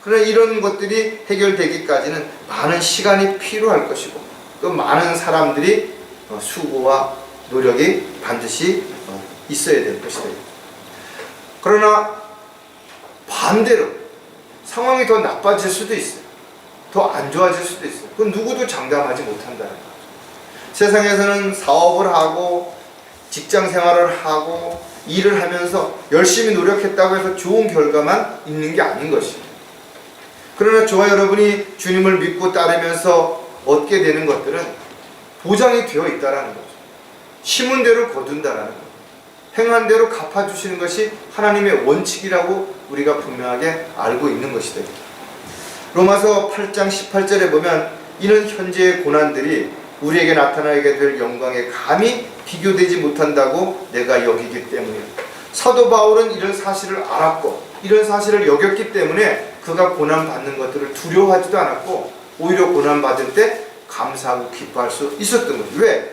그러나 이런 것들이 해결되기까지는 많은 시간이 필요할 것이고 또 많은 사람들이 수고와 노력이 반드시 있어야 될 것이다. 그러나 반대로 상황이 더 나빠질 수도 있어요. 더 안 좋아질 수도 있어요. 그건 누구도 장담하지 못한다는 거죠. 세상에서는 사업을 하고 직장 생활을 하고 일을 하면서 열심히 노력했다고 해서 좋은 결과만 있는 게 아닌 것이에요. 그러나 저와 여러분이 주님을 믿고 따르면서 얻게 되는 것들은 보장이 되어 있다는 거죠. 심은 대로 거둔다는 거죠. 행한 대로 갚아주시는 것이 하나님의 원칙이라고 우리가 분명하게 알고 있는 것이다. 로마서 8장 18절에 보면 이는 현재의 고난들이 우리에게 나타나게 될 영광에 감히 비교되지 못한다고 내가 여기기 때문이야. 사도 바울은 이런 사실을 알았고 이런 사실을 여겼기 때문에 그가 고난받는 것들을 두려워하지도 않았고 오히려 고난받을 때 감사하고 기뻐할 수 있었던 거죠. 왜?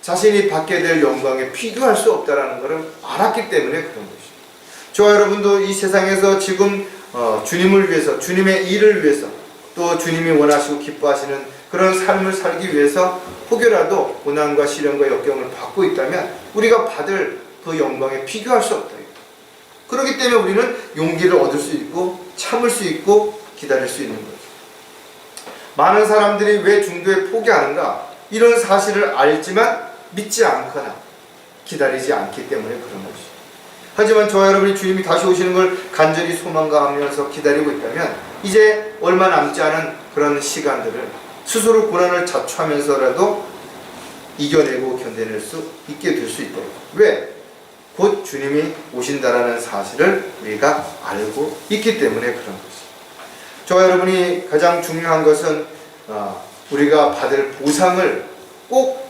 자신이 받게 될 영광에 비교할 수 없다는 것을 알았기 때문에 그런 것이죠. 저와 여러분도 이 세상에서 지금 주님을 위해서, 주님의 일을 위해서, 또 주님이 원하시고 기뻐하시는 그런 삶을 살기 위해서 혹여라도 고난과 시련과 역경을 받고 있다면 우리가 받을 그 영광에 비교할 수 없다. 그렇기 때문에 우리는 용기를 얻을 수 있고 참을 수 있고 기다릴 수 있는 거죠. 많은 사람들이 왜 중도에 포기하는가? 이런 사실을 알지만 믿지 않거나 기다리지 않기 때문에 그런 것이죠. 하지만 저와 여러분이 주님이 다시 오시는 걸 간절히 소망하면서 기다리고 있다면 이제 얼마 남지 않은 그런 시간들을 스스로 고난을 자초하면서라도 이겨내고 견뎌낼 수 있게 될 수 있다. 왜? 곧 주님이 오신다라는 사실을 우리가 알고 있기 때문에 그런 것이죠. 저와 여러분이 가장 중요한 것은 우리가 받을 보상을 꼭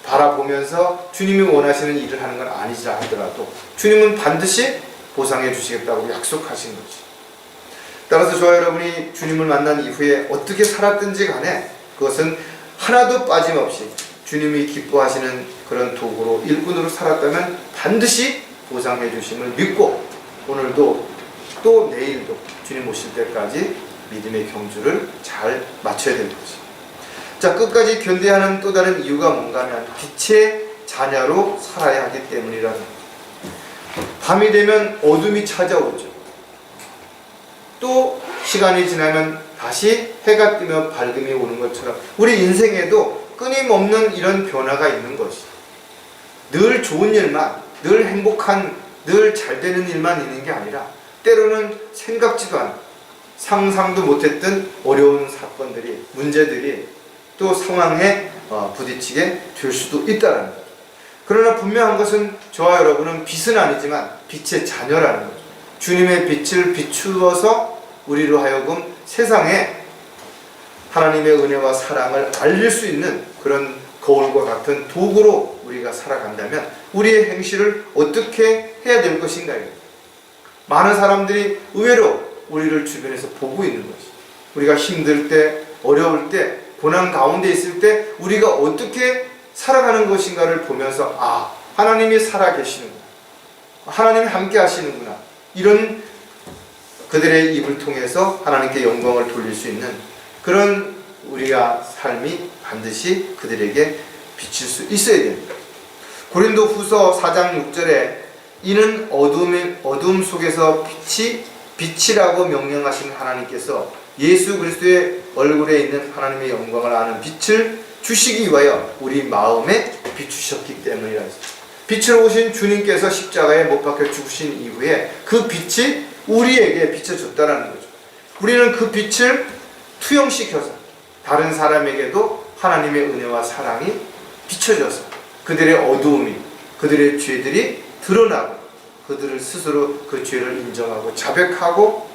바라보면서 주님이 원하시는 일을 하는 건 아니라 하더라도 주님은 반드시 보상해 주시겠다고 약속하신 거죠. 따라서 저와 여러분이 주님을 만난 이후에 어떻게 살았든지 간에 그것은 하나도 빠짐없이 주님이 기뻐하시는 그런 도구로 일꾼으로 살았다면 반드시 보상해 주심을 믿고 오늘도 또 내일도 주님 오실 때까지 믿음의 경주를 잘 마쳐야 될 것입니다. 자, 끝까지 견뎌야 하는 또 다른 이유가 뭔가 하면 빛의 자녀로 살아야 하기 때문이라는 거죠. 밤이 되면 어둠이 찾아오죠. 또 시간이 지나면 다시 해가 뜨면 밝음이 오는 것처럼 우리 인생에도 끊임없는 이런 변화가 있는 것이죠. 늘 좋은 일만, 늘 행복한, 늘 잘 되는 일만 있는 게 아니라 때로는 생각지도 않은 상상도 못했던 어려운 사건들이, 문제들이 또 상황에 부딪히게 될 수도 있다는 거죠. 그러나 분명한 것은 저와 여러분은 빛은 아니지만 빛의 자녀라는 거죠. 주님의 빛을 비추어서 우리로 하여금 세상에 하나님의 은혜와 사랑을 알릴 수 있는 그런 거울과 같은 도구로 우리가 살아간다면 우리의 행실을 어떻게 해야 될 것인가요? 많은 사람들이 의외로 우리를 주변에서 보고 있는 것이죠. 우리가 힘들 때, 어려울 때, 고난 가운데 있을 때 우리가 어떻게 살아가는 것인가를 보면서 하나님이 살아계시는구나, 하나님이 함께 하시는구나, 이런 그들의 입을 통해서 하나님께 영광을 돌릴 수 있는 그런 우리가 삶이 반드시 그들에게 비칠 수 있어야 됩니다. 고린도 후서 4장 6절에 이는 어둠 속에서 빛이라고 명령하신 하나님께서 예수 그리스도의 얼굴에 있는 하나님의 영광을 아는 빛을 주시기 위하여 우리 마음에 비추셨기 때문이라 했습니다. 빛으로 오신 주님께서 십자가에 못 박혀 죽으신 이후에 그 빛이 우리에게 비춰졌다는 거죠. 우리는 그 빛을 투영시켜서 다른 사람에게도 하나님의 은혜와 사랑이 비춰져서 그들의 어두움이, 그들의 죄들이 드러나고 그들을 스스로 그 죄를 인정하고 자백하고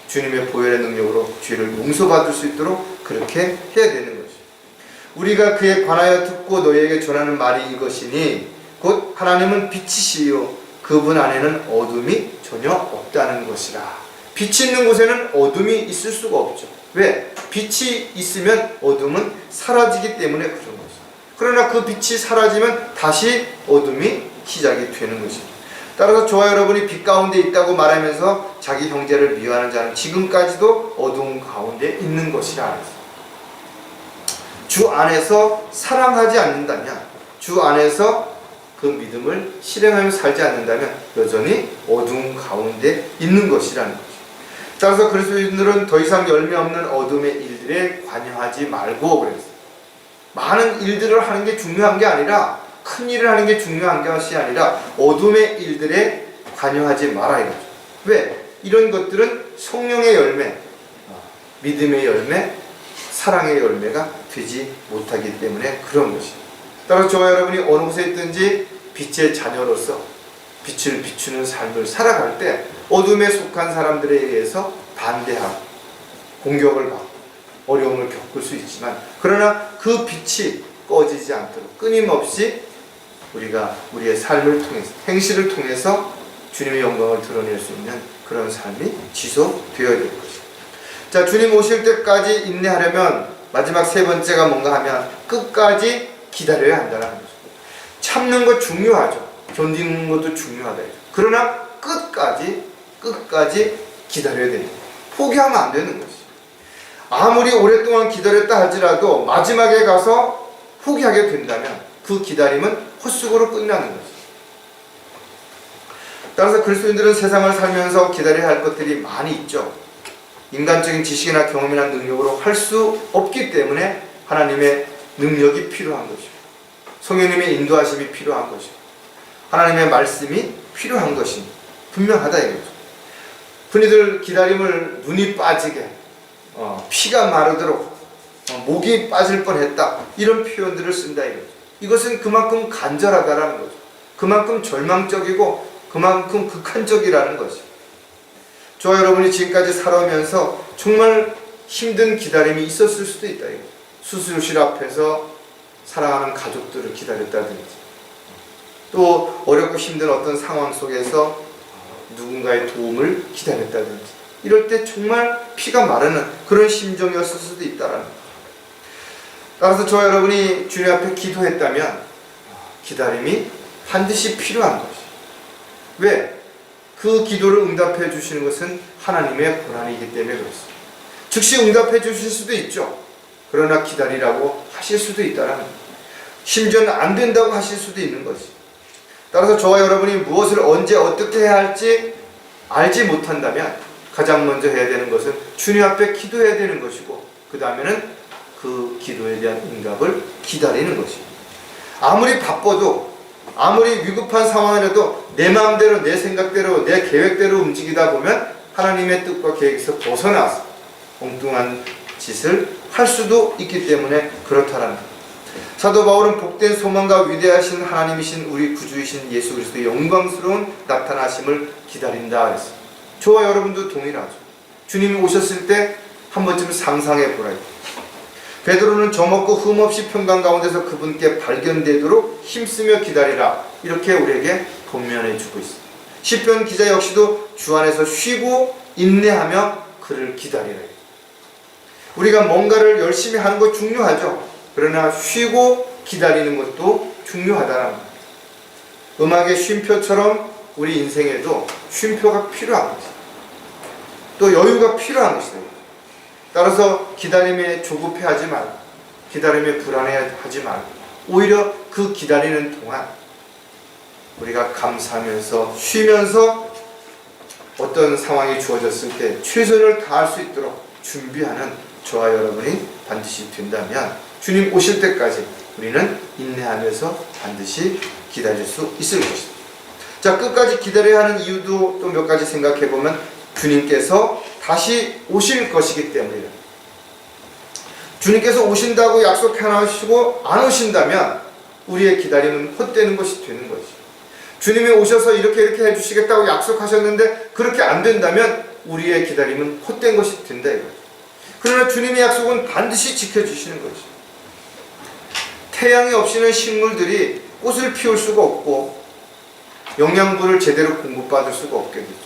주님의 보혈의 능력으로 죄를 용서받을 수 있도록 그렇게 해야 되는 거죠. 우리가 그에 관하여 듣고 너희에게 전하는 말이 이것이니 곧 하나님은 빛이시요 그분 안에는 어둠이 전혀 없다는 것이라. 빛이 있는 곳에는 어둠이 있을 수가 없죠. 왜? 빛이 있으면 어둠은 사라지기 때문에 그런 거죠. 그러나 그 빛이 사라지면 다시 어둠이 시작이 되는 것입니다. 따라서 저와 여러분이 빛 가운데 있다고 말하면서 자기 형제를 미워하는 자는 지금까지도 어두운 가운데 있는 것이라. 주 안에서 사랑하지 않는다면, 주 안에서 그 믿음을 실행하며 살지 않는다면 여전히 어두운 가운데 있는 것이라는 거죠. 따라서 그리스도인들은 더 이상 열매 없는 어둠의 일들에 관여하지 말고 그랬어요. 많은 일들을 하는 게 중요한 게 아니라, 큰 일을 하는 게 중요한 것이 아니라 어둠의 일들에 관여하지 마라 이거죠. 왜? 이런 것들은 성령의 열매, 믿음의 열매, 사랑의 열매가 되지 못하기 때문에 그런 것입니다. 따라서 저와 여러분이 어느 곳에 있든지 빛의 자녀로서 빛을 비추는 삶을 살아갈 때 어둠에 속한 사람들에 의해서 반대하고 공격을 받고 어려움을 겪을 수 있지만, 그러나 그 빛이 꺼지지 않도록 끊임없이 우리가 우리의 삶을 통해서, 행실을 통해서 주님의 영광을 드러낼 수 있는 그런 삶이 지속되어야 될 것입니다. 자, 주님 오실 때까지 인내하려면 마지막 세 번째가 뭔가 하면 끝까지 기다려야 한다는 거죠. 참는 것 중요하죠. 견디는 것도 중요하다. 그러나 끝까지 기다려야 됩니다. 포기하면 안 되는 것이죠. 아무리 오랫동안 기다렸다 할지라도 마지막에 가서 포기하게 된다면 그 기다림은 헛수고로 끝나는 거죠. 따라서 그리스도인들은 세상을 살면서 기다려야 할 것들이 많이 있죠. 인간적인 지식이나 경험이나 능력으로 할 수 없기 때문에 하나님의 능력이 필요한 것이고, 성령님의 인도하심이 필요한 것이고, 하나님의 말씀이 필요한 것이 분명하다 이거죠. 흔히들 기다림을 눈이 빠지게, 피가 마르도록, 목이 빠질 뻔했다, 이런 표현들을 쓴다 이거죠. 이것은 그만큼 간절하다라는 거죠. 그만큼 절망적이고 그만큼 극한적이라는 것이죠. 저와 여러분이 지금까지 살아오면서 정말 힘든 기다림이 있었을 수도 있다 이거죠. 수술실 앞에서 사랑하는 가족들을 기다렸다든지, 또 어렵고 힘든 어떤 상황 속에서 누군가의 도움을 기다렸다든지, 이럴 때 정말 피가 마르는 그런 심정이었을 수도 있다라는 거죠. 따라서 저와 여러분이 주님 앞에 기도했다면 기다림이 반드시 필요한 것이죠. 왜? 그 기도를 응답해 주시는 것은 하나님의 권한이기 때문에 그렇습니다. 즉시 응답해 주실 수도 있죠. 그러나 기다리라고 하실 수도 있다라는 거예요. 심지어는 안 된다고 하실 수도 있는 것이죠. 따라서 저와 여러분이 무엇을 언제 어떻게 해야 할지 알지 못한다면 가장 먼저 해야 되는 것은 주님 앞에 기도해야 되는 것이고, 그 다음에는 그 기도에 대한 응답을 기다리는 것입니다. 아무리 바빠도, 아무리 위급한 상황이라도 내 마음대로, 내 생각대로, 내 계획대로 움직이다 보면 하나님의 뜻과 계획에서 벗어나서 엉뚱한 짓을 할 수도 있기 때문에 그렇다라는 것. 사도 바울은 복된 소망과 위대하신 하나님이신 우리 구주이신 예수 그리스도의 영광스러운 나타나심을 기다린다 그랬습니다. 저와 여러분도 동일하죠. 주님이 오셨을 때 한 번쯤 상상해 보라. 베드로는 점없고 흠없이 평강 가운데서 그분께 발견되도록 힘쓰며 기다리라, 이렇게 우리에게 권면해 주고 있습니다. 시편 기자 역시도 주 안에서 쉬고 인내하며 그를 기다리라. 우리가 뭔가를 열심히 하는 것 중요하죠. 그러나 쉬고 기다리는 것도 중요하다는 겁니다. 음악의 쉼표처럼 우리 인생에도 쉼표가 필요한 것이다. 또 여유가 필요한 것이다. 따라서 기다림에 조급해하지 말고, 기다림에 불안해하지 말고, 오히려 그 기다리는 동안 우리가 감사하면서 쉬면서 어떤 상황이 주어졌을 때 최선을 다할 수 있도록 준비하는 저와 여러분이 반드시 된다면 주님 오실 때까지 우리는 인내하면서 반드시 기다릴 수 있을 것입니다. 자, 끝까지 기다려야 하는 이유도 또 몇 가지 생각해 보면 주님께서 다시 오실 것이기 때문이다. 주님께서 오신다고 약속해 놔시고 안 오신다면 우리의 기다림은 헛되는 것이 되는 것이죠. 주님이 오셔서 이렇게 해주시겠다고 약속하셨는데 그렇게 안 된다면 우리의 기다림은 헛된 것이 된다 이거죠. 그러나 주님의 약속은 반드시 지켜주시는 것이죠. 태양이 없이는 식물들이 꽃을 피울 수가 없고 영양분을 제대로 공급받을 수가 없게 되죠.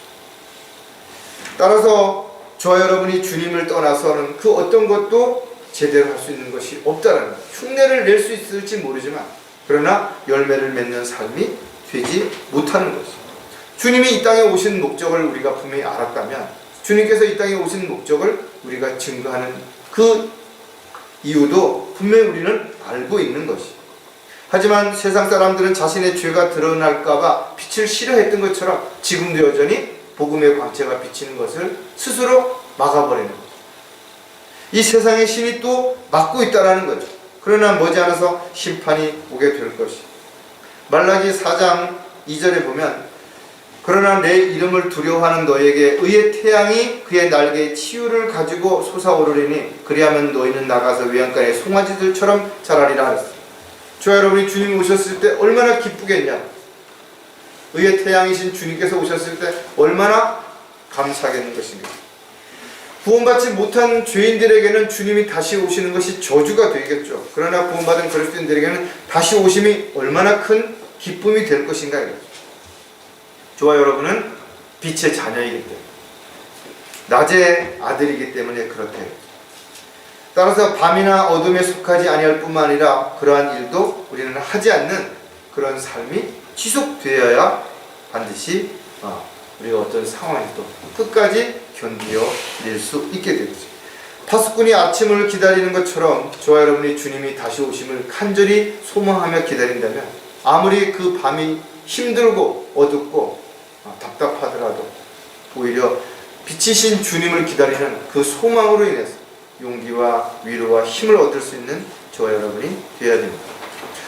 따라서 저와 여러분이 주님을 떠나서는 그 어떤 것도 제대로 할 수 있는 것이 없다라는 거예요. 흉내를 낼 수 있을지 모르지만 그러나 열매를 맺는 삶이 되지 못하는 것이죠. 주님이 이 땅에 오신 목적을 우리가 분명히 알았다면, 주님께서 이 땅에 오신 목적을 우리가 증거하는 그 이유도 분명히 우리는 알고 있는 것이죠. 하지만 세상 사람들은 자신의 죄가 드러날까봐 빛을 싫어했던 것처럼 지금도 여전히 복음의 광채가 비치는 것을 스스로 막아버리는 거죠. 이 세상의 신이 또 막고 있다는 거죠. 그러나 머지않아서 심판이 오게 될 것이죠. 말라기 4장 2절에 보면 그러나 내 이름을 두려워하는 너에게 의의 태양이 그의 날개에 치유를 가지고 솟아오르리니 그리하면 너희는 나가서 외양간의 송아지들처럼 자라리라 하셨습니다. 저와 여러분이 주님이 오셨을 때 얼마나 기쁘겠냐. 의의 태양이신 주님께서 오셨을 때 얼마나 감사하겠는 것인가. 구원받지 못한 죄인들에게는 주님이 다시 오시는 것이 저주가 되겠죠. 그러나 구원받은 그리스도인들에게는 다시 오심이 얼마나 큰 기쁨이 될 것인가 이거죠. 저와 여러분은 빛의 자녀이기 때문에, 낮의 아들이기 때문에 그렇대요. 따라서 밤이나 어둠에 속하지 아니할 뿐만 아니라 그러한 일도 우리는 하지 않는 그런 삶이 지속되어야 반드시 우리가 어떤 상황에도 끝까지 견디어낼 수 있게 되죠. 파수꾼이 아침을 기다리는 것처럼 저와 여러분이 주님이 다시 오심을 간절히 소망하며 기다린다면 아무리 그 밤이 힘들고 어둡고 답답하더라도 오히려 빛이신 주님을 기다리는 그 소망으로 인해서 용기와 위로와 힘을 얻을 수 있는 저와 여러분이 되어야 됩니다.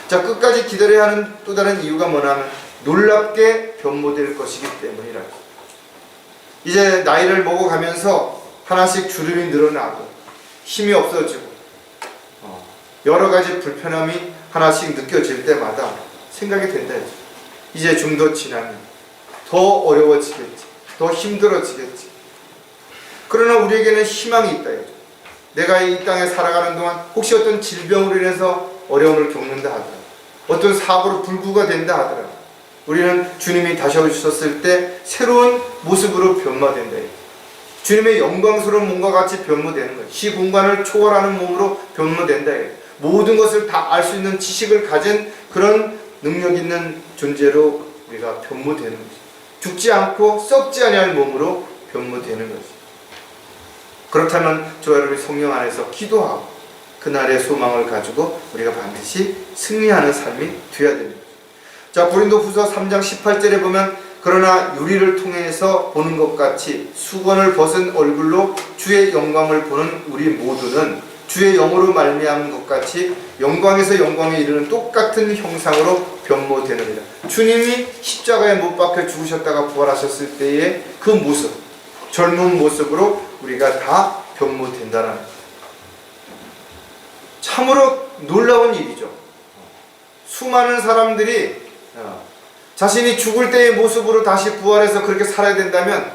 자, 끝까지 기다려야 하는 또 다른 이유가 뭐냐면 놀랍게 변모될 것이기 때문이라. 이제 나이를 먹어가면서 하나씩 주름이 늘어나고 힘이 없어지고 여러 가지 불편함이 하나씩 느껴질 때마다 생각이 된다. 이제 좀 더 지나면 더 어려워지겠지, 더 힘들어지겠지. 그러나 우리에게는 희망이 있다. 내가 이 땅에 살아가는 동안 혹시 어떤 질병으로 인해서 어려움을 겪는다 하더라도, 어떤 사고로 불구가 된다 하더라도 우리는 주님이 다시 오셨을 때 새로운 모습으로 변화된다. 주님의 영광스러운 몸과 같이 변모되는 거예요. 시공간을 초월하는 몸으로 변모된다. 모든 것을 다 알 수 있는 지식을 가진 그런 능력 있는 존재로 우리가 변모되는 거죠. 죽지 않고 썩지 아니할 몸으로 변모되는 거죠. 그렇다면 저와 여러분이 성령 안에서 기도하고 그날의 소망을 가지고 우리가 반드시 승리하는 삶이 되어야 됩니다. 자, 고린도후서 3장 18절에 보면 그러나 유리를 통해서 보는 것 같이 수건을 벗은 얼굴로 주의 영광을 보는 우리 모두는 주의 영으로 말미암은 것 같이 영광에서 영광에 이르는 똑같은 형상으로 변모되느니라. 주님이 십자가에 못 박혀 죽으셨다가 부활하셨을 때의 그 모습, 젊은 모습으로 우리가 다 변모된다는 참으로 놀라운 일이죠. 수많은 사람들이 자신이 죽을 때의 모습으로 다시 부활해서 그렇게 살아야 된다면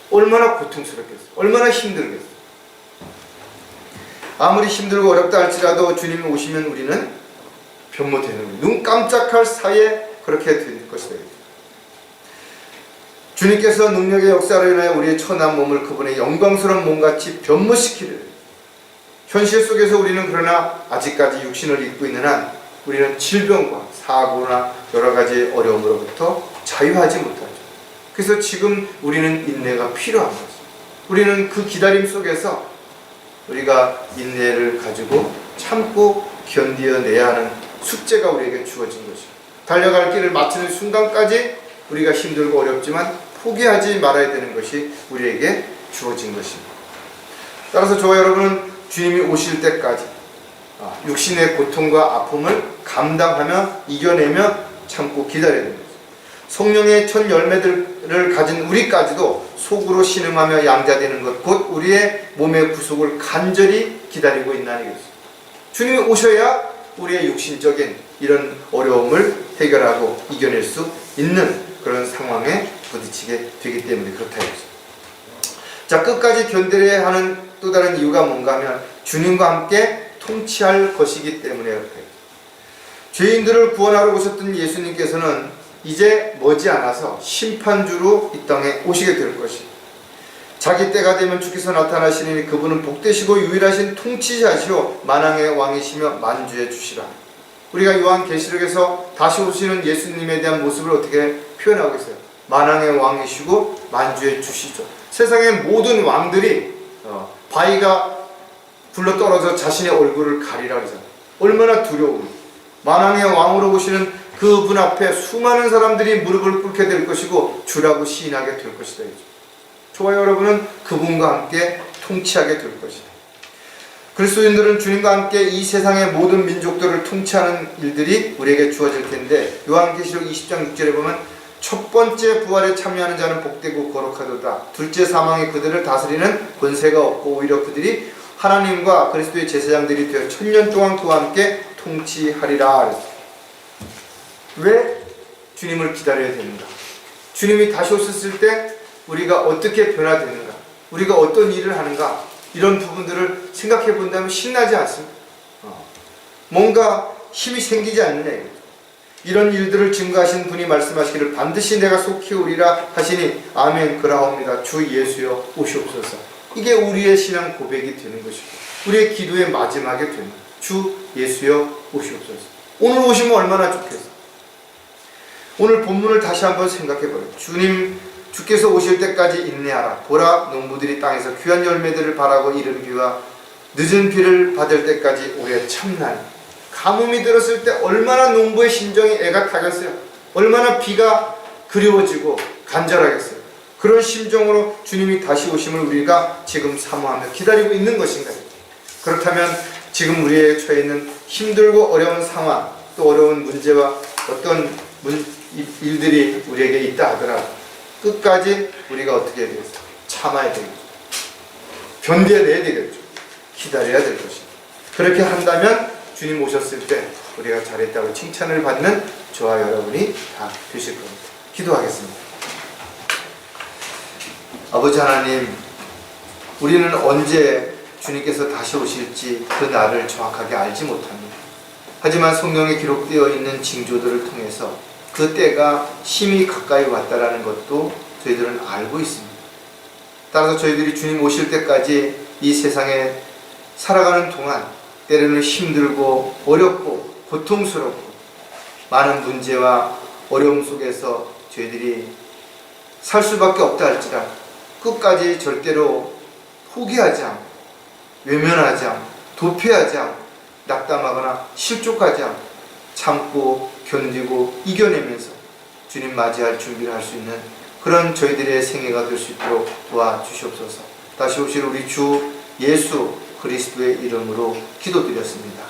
얼마나 고통스럽겠어, 얼마나 힘들겠어. 아무리 힘들고 어렵다 할지라도 주님이 오시면 우리는 변모되는 거예요. 눈 깜짝할 사이에 그렇게 될 것이다. 주님께서 능력의 역사로 인하여 우리의 천한 몸을 그분의 영광스러운 몸같이 변모시키려. 현실 속에서 우리는 그러나 아직까지 육신을 입고 있는 한 우리는 질병과 사고나 여러 가지 어려움으로부터 자유하지 못하죠. 그래서 지금 우리는 인내가 필요한 거죠. 우리는 그 기다림 속에서 우리가 인내를 가지고 참고 견디어내야 하는 숙제가 우리에게 주어진 것이죠. 달려갈 길을 마치는 순간까지 우리가 힘들고 어렵지만 포기하지 말아야 되는 것이 우리에게 주어진 것입니다. 따라서 저와 여러분은 주님이 오실 때까지 육신의 고통과 아픔을 감당하며 이겨내며 참고 기다려야 됩니다. 성령의 첫 열매들을 가진 우리까지도 속으로 신음하며 양자되는 것, 곧 우리의 몸의 구속을 간절히 기다리고 있나니 그렇습니다. 주님이 오셔야 우리의 육신적인 이런 어려움을 해결하고 이겨낼 수 있는 그런 상황에 부딪히게 되기 때문에 그렇다 이거죠. 자, 끝까지 견뎌야 하는 또 다른 이유가 뭔가 하면 주님과 함께 통치할 것이기 때문에 그렇다. 죄인들을 구원하러 오셨던 예수님께서는 이제 머지않아서 심판주로 이 땅에 오시게 될 것입니다. 자기 때가 되면 주께서 나타나시니 그분은 복되시고 유일하신 통치자시오 만왕의 왕이시며 만주의 주시라. 우리가 요한계시록에서 다시 오시는 예수님에 대한 모습을 어떻게 표현하고 있어요? 만왕의 왕이시고 만주의 주시죠. 세상의 모든 왕들이 바위가 굴러떨어져 자신의 얼굴을 가리라 그러잖아요. 얼마나 두려운, 만왕의 왕으로 오시는 그분 앞에 수많은 사람들이 무릎을 꿇게 될 것이고 주라고 시인하게 될 것이다. 저와 여러분은 그분과 함께 통치하게 될 것이다. 그리스도인들은 주님과 함께 이 세상의 모든 민족들을 통치하는 일들이 우리에게 주어질 텐데, 요한계시록 20장 6절에 보면 첫 번째 부활에 참여하는 자는 복되고 거룩하도다. 둘째 사망이 그들을 다스리는 권세가 없고 오히려 그들이 하나님과 그리스도의 제사장들이 되어 1000년 동안 그와 함께 통치하리라. 왜 주님을 기다려야 되는가? 주님이 다시 오셨을 때 우리가 어떻게 변화되는가? 우리가 어떤 일을 하는가? 이런 부분들을 생각해 본다면 신나지 않습니까? 뭔가 힘이 생기지 않느냐 이거죠. 이런 일들을 증거하신 분이 말씀하시기를 반드시 내가 속히 오리라 하시니 아멘 그라옵니다. 주 예수여 오시옵소서. 이게 우리의 신앙 고백이 되는 것이고 우리의 기도의 마지막에 되는 거예요. 주 예수여 오시옵소서. 오늘 오시면 얼마나 좋겠어. 오늘 본문을 다시 한번 생각해 보세요. 주께서 오실 때까지 인내하라. 보라 농부들이 땅에서 귀한 열매들을 바라고 이른 비와 늦은 비를 받을 때까지 우리의 참난. 가뭄이 들었을 때 얼마나 농부의 심정이 애가 타겠어요. 얼마나 비가 그리워지고 간절하겠어요. 그런 심정으로 주님이 다시 오심을 우리가 지금 사모하며 기다리고 있는 것인가요? 그렇다면 지금 우리에 처해 있는 힘들고 어려운 상황, 또 어려운 문제와 어떤 일들이 우리에게 있다 하더라도 끝까지 우리가 어떻게 해야 되겠어요? 참아야 되겠죠. 견뎌내야 되겠죠. 기다려야 될 것입니다. 그렇게 한다면 주님 오셨을 때 우리가 잘했다고 칭찬을 받는 저와 여러분이 다 되실 겁니다. 기도하겠습니다. 아버지 하나님, 우리는 언제 주님께서 다시 오실지 그 날을 정확하게 알지 못합니다. 하지만 성경에 기록되어 있는 징조들을 통해서 그 때가 심히 가까이 왔다라는 것도 저희들은 알고 있습니다. 따라서 저희들이 주님 오실 때까지 이 세상에 살아가는 동안 때로는 힘들고 어렵고 고통스럽고 많은 문제와 어려움 속에서 저희들이 살 수밖에 없다 할지라도 끝까지 절대로 포기하지 않고 외면하지 않고 도피하지 않고 낙담하거나 실족하지 않고 참고 견디고 이겨내면서 주님 맞이할 준비를 할 수 있는 그런 저희들의 생애가 될 수 있도록 도와주시옵소서. 다시 오실 우리 주 예수 그리스도의 이름으로 기도드렸습니다.